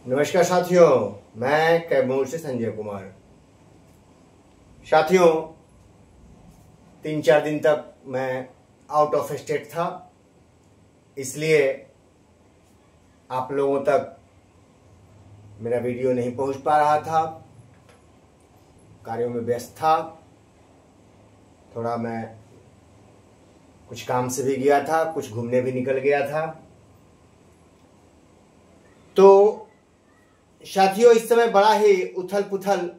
नमस्कार साथियों, मैं कैमूर से संजय कुमार। साथियों, 3-4 दिन तक मैं आउट ऑफ स्टेट था, इसलिए आप लोगों तक मेरा वीडियो नहीं पहुंच पा रहा था। कार्यों में व्यस्त था, थोड़ा मैं कुछ काम से भी गया था, कुछ घूमने भी निकल गया था। तो साथियों, इस समय बड़ा ही उथल पुथल,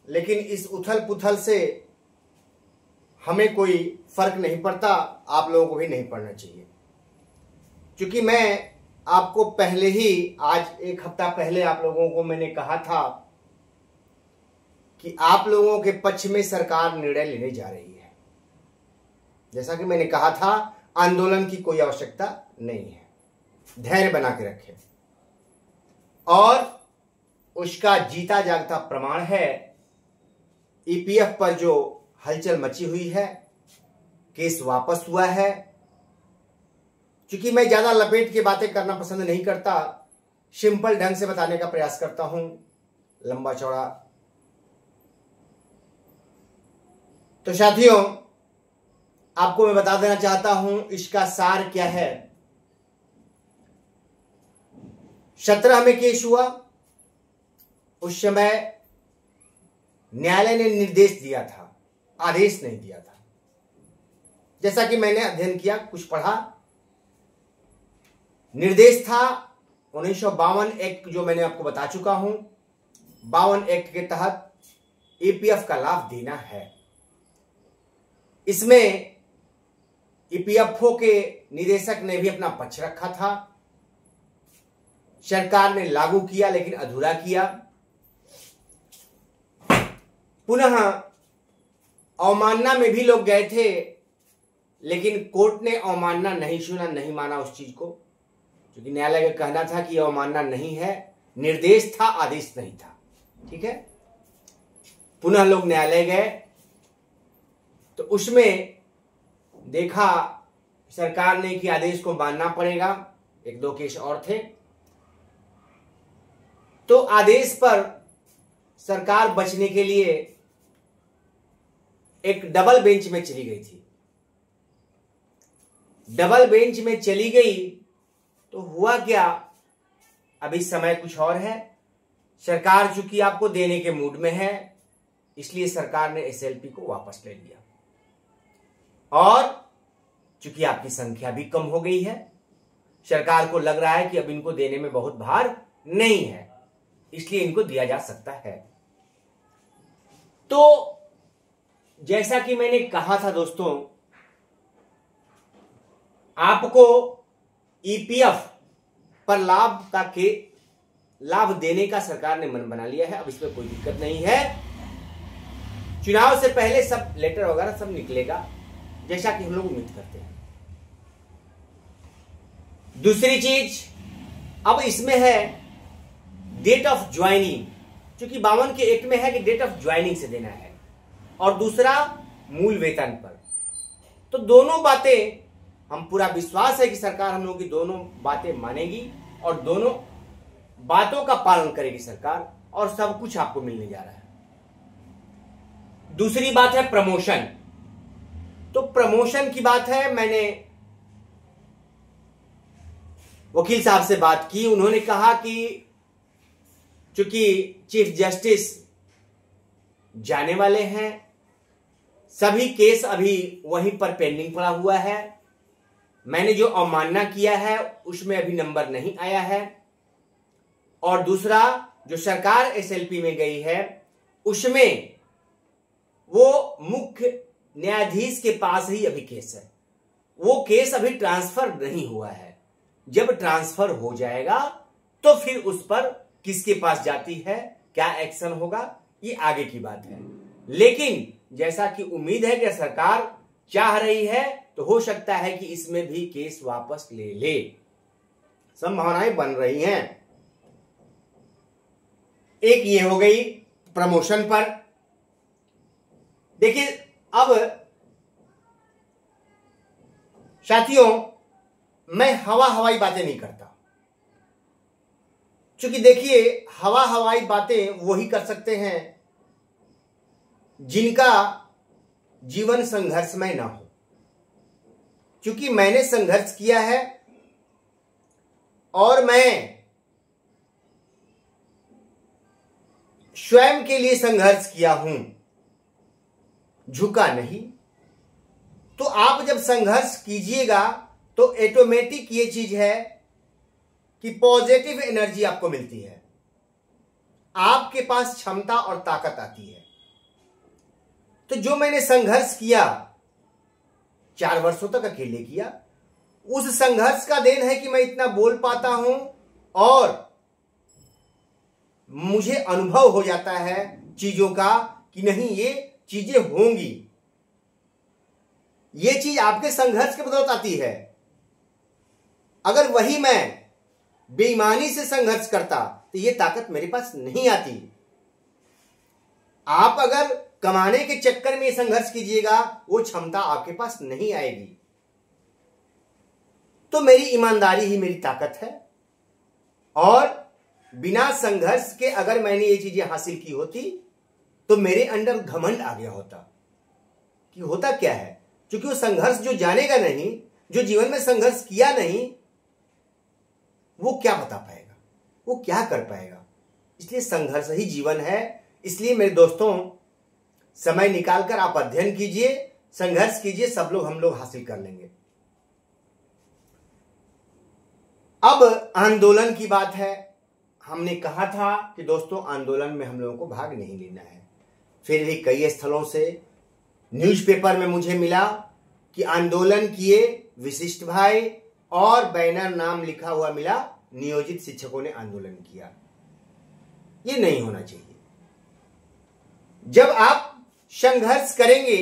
लेकिन इस उथल पुथल से हमें कोई फर्क नहीं पड़ता, आप लोगों को भी नहीं पड़ना चाहिए। क्योंकि मैं आपको पहले ही, आज 1 हफ्ता पहले आप लोगों को मैंने कहा था कि आप लोगों के पक्ष में सरकार निर्णय लेने जा रही है। जैसा कि मैंने कहा था, आंदोलन की कोई आवश्यकता नहीं है, धैर्य बना के रखें। और उसका जीता जागता प्रमाण है ईपीएफ पर जो हलचल मची हुई है, केस वापस हुआ है। क्योंकि मैं ज्यादा लपेट के बातें करना पसंद नहीं करता, सिंपल ढंग से बताने का प्रयास करता हूं, लंबा चौड़ा। तो साथियों, आपको मैं बता देना चाहता हूं इसका सार क्या है। 17 में केस हुआ, उस समय न्यायालय ने निर्देश दिया था, आदेश नहीं दिया था। जैसा कि मैंने अध्ययन किया, कुछ पढ़ा, निर्देश था 1952 एक्ट, जो मैंने आपको बता चुका हूं। 52 एक्ट के तहत ईपीएफ का लाभ देना है। इसमें ईपीएफओ के निदेशक ने भी अपना पक्ष रखा था। सरकार ने लागू किया, लेकिन अधूरा किया। पुनः अवमानना में भी लोग गए थे, लेकिन कोर्ट ने अवमानना नहीं सुना, नहीं माना उस चीज को। क्योंकि न्यायालय का कहना था कि अवमानना नहीं है, निर्देश था, आदेश नहीं था। ठीक है। पुनः लोग न्यायालय गए, तो उसमें देखा सरकार ने कि आदेश को मानना पड़ेगा। 1-2 केस और थे, तो आदेश पर सरकार बचने के लिए एक डबल बेंच में चली गई थी। डबल बेंच में चली गई तो हुआ क्या, अभी समय कुछ और है। सरकार चूंकि आपको देने के मूड में है, इसलिए सरकार ने एसएलपी को वापस ले लिया। और चूंकि आपकी संख्या भी कम हो गई है, सरकार को लग रहा है कि अब इनको देने में बहुत भार नहीं है, इसलिए इनको दिया जा सकता है। तो जैसा कि मैंने कहा था दोस्तों, आपको ईपीएफ पर लाभ देने का सरकार ने मन बना लिया है। अब इसमें कोई दिक्कत नहीं है। चुनाव से पहले सब लेटर वगैरह सब निकलेगा, जैसा कि हम लोग उम्मीद करते हैं। दूसरी चीज, अब इसमें है डेट ऑफ ज्वाइनिंग। क्योंकि 52 के एक्ट में है कि डेट ऑफ ज्वाइनिंग से देना है, और दूसरा मूल वेतन पर। तो दोनों बातें, हम पूरा विश्वास है कि सरकार हम लोगों की दोनों बातें मानेगी और दोनों बातों का पालन करेगी सरकार, और सब कुछ आपको मिलने जा रहा है। दूसरी बात है प्रमोशन। तो प्रमोशन की बात है, मैंने वकील साहब से बात की। उन्होंने कहा कि चूंकि चीफ जस्टिस जाने वाले हैं, सभी केस अभी वहीं पर पेंडिंग पड़ा हुआ है। मैंने जो अवमानना किया है उसमें अभी नंबर नहीं आया है। और दूसरा, जो सरकार एसएलपी में गई है, उसमें वो मुख्य न्यायाधीश के पास ही अभी केस है। वो केस अभी ट्रांसफर नहीं हुआ है। जब ट्रांसफर हो जाएगा तो फिर उस पर किसके पास जाती है, क्या एक्शन होगा, ये आगे की बात है। लेकिन जैसा कि उम्मीद है कि सरकार चाह रही है, तो हो सकता है कि इसमें भी केस वापस ले ले, संभावनाएं बन रही हैं। एक ये हो गई प्रमोशन पर। देखिए, अब साथियों, मैं हवाई बातें नहीं करता। क्योंकि देखिए, हवाई बातें वही कर सकते हैं जिनका जीवन संघर्षमय ना हो। क्योंकि मैंने संघर्ष किया है और मैं स्वयं के लिए संघर्ष किया हूं, झुका नहीं। तो आप जब संघर्ष कीजिएगा तो ऑटोमेटिक ये चीज है कि पॉजिटिव एनर्जी आपको मिलती है, आपके पास क्षमता और ताकत आती है। तो जो मैंने संघर्ष किया 4 वर्षों तक अकेले किया, उस संघर्ष का देन है कि मैं इतना बोल पाता हूं और मुझे अनुभव हो जाता है चीजों का कि नहीं, ये चीजें होंगी। ये चीज आपके संघर्ष के बदौलत आती है। अगर वही मैं बेईमानी से संघर्ष करता तो ये ताकत मेरे पास नहीं आती। आप अगर कमाने के चक्कर में संघर्ष कीजिएगा, वो क्षमता आपके पास नहीं आएगी। तो मेरी ईमानदारी ही मेरी ताकत है। और बिना संघर्ष के अगर मैंने ये चीजें हासिल की होती तो मेरे अंदर घमंड आ गया होता। कि होता क्या है, क्योंकि वो संघर्ष जो जानेगा नहीं, जो जीवन में संघर्ष किया नहीं, वो क्या बता पाएगा, वो क्या कर पाएगा। इसलिए संघर्ष ही जीवन है। इसलिए मेरे दोस्तों, समय निकालकर आप अध्ययन कीजिए, संघर्ष कीजिए, सब लोग हम लोग हासिल कर लेंगे। अब आंदोलन की बात है। हमने कहा था कि दोस्तों आंदोलन में हम लोगों को भाग नहीं लेना है। फिर भी कई स्थलों से न्यूज़पेपर में मुझे मिला कि आंदोलन किए विशिष्ट भाई और बैनर नाम लिखा हुआ मिला, नियोजित शिक्षकों ने आंदोलन किया। ये नहीं होना चाहिए। जब आप संघर्ष करेंगे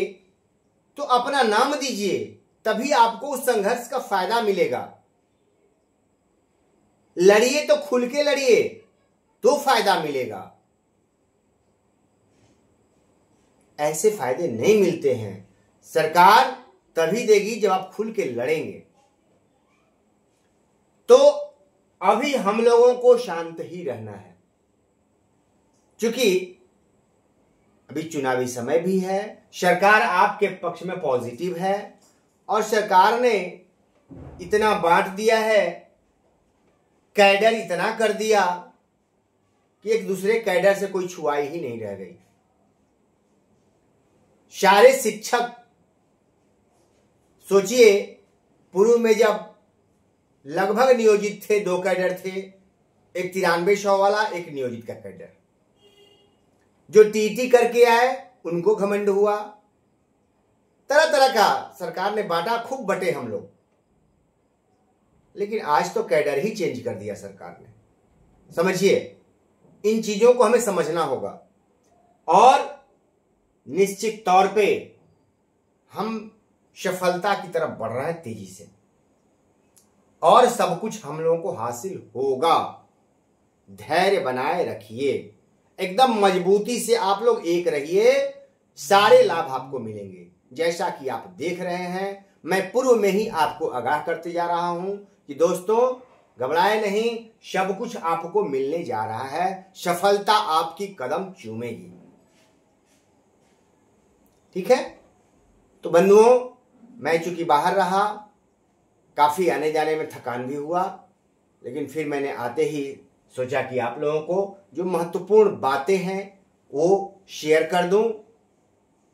तो अपना नाम दीजिए, तभी आपको उस संघर्ष का फायदा मिलेगा। लड़िए तो खुल के लड़िए, तो फायदा मिलेगा। ऐसे फायदे नहीं मिलते हैं। सरकार तभी देगी जब आप खुल के लड़ेंगे। तो अभी हम लोगों को शांत ही रहना है, क्योंकि अभी चुनावी समय भी है। सरकार आपके पक्ष में पॉजिटिव है और सरकार ने इतना बांट दिया है, कैडर इतना कर दिया कि एक दूसरे कैडर से कोई छुआई ही नहीं रह गई। सारे शिक्षक, सोचिए, पूर्व में जब लगभग नियोजित थे, 2 कैडर थे, एक 9300 वाला, एक नियोजित का कैडर। जो टीटी करके आए उनको घमंड हुआ। तरह तरह का सरकार ने बांटा, खूब बटे हम लोग। लेकिन आज तो कैडर ही चेंज कर दिया सरकार ने। समझिए, इन चीजों को हमें समझना होगा और निश्चित तौर पे हम सफलता की तरफ बढ़ रहे हैं तेजी से, और सब कुछ हम लोगों को हासिल होगा। धैर्य बनाए रखिए, एकदम मजबूती से आप लोग एक रहिए, सारे लाभ आपको मिलेंगे। जैसा कि आप देख रहे हैं, मैं पूर्व में ही आपको आगाह करते जा रहा हूं कि दोस्तों घबराए नहीं, सब कुछ आपको मिलने जा रहा है। सफलता आपकी कदम चूमेगी। ठीक है। तो बंधुओं, मैं चूंकि बाहर रहा, काफी आने जाने में थकान भी हुआ, लेकिन फिर मैंने आते ही सोचा कि आप लोगों को जो महत्वपूर्ण बातें हैं वो शेयर कर दूं।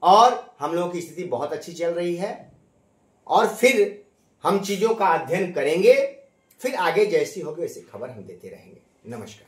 और हम लोगों की स्थिति बहुत अच्छी चल रही है और फिर हम चीजों का अध्ययन करेंगे। फिर आगे जैसी होगी वैसी खबर हम देते रहेंगे। नमस्कार।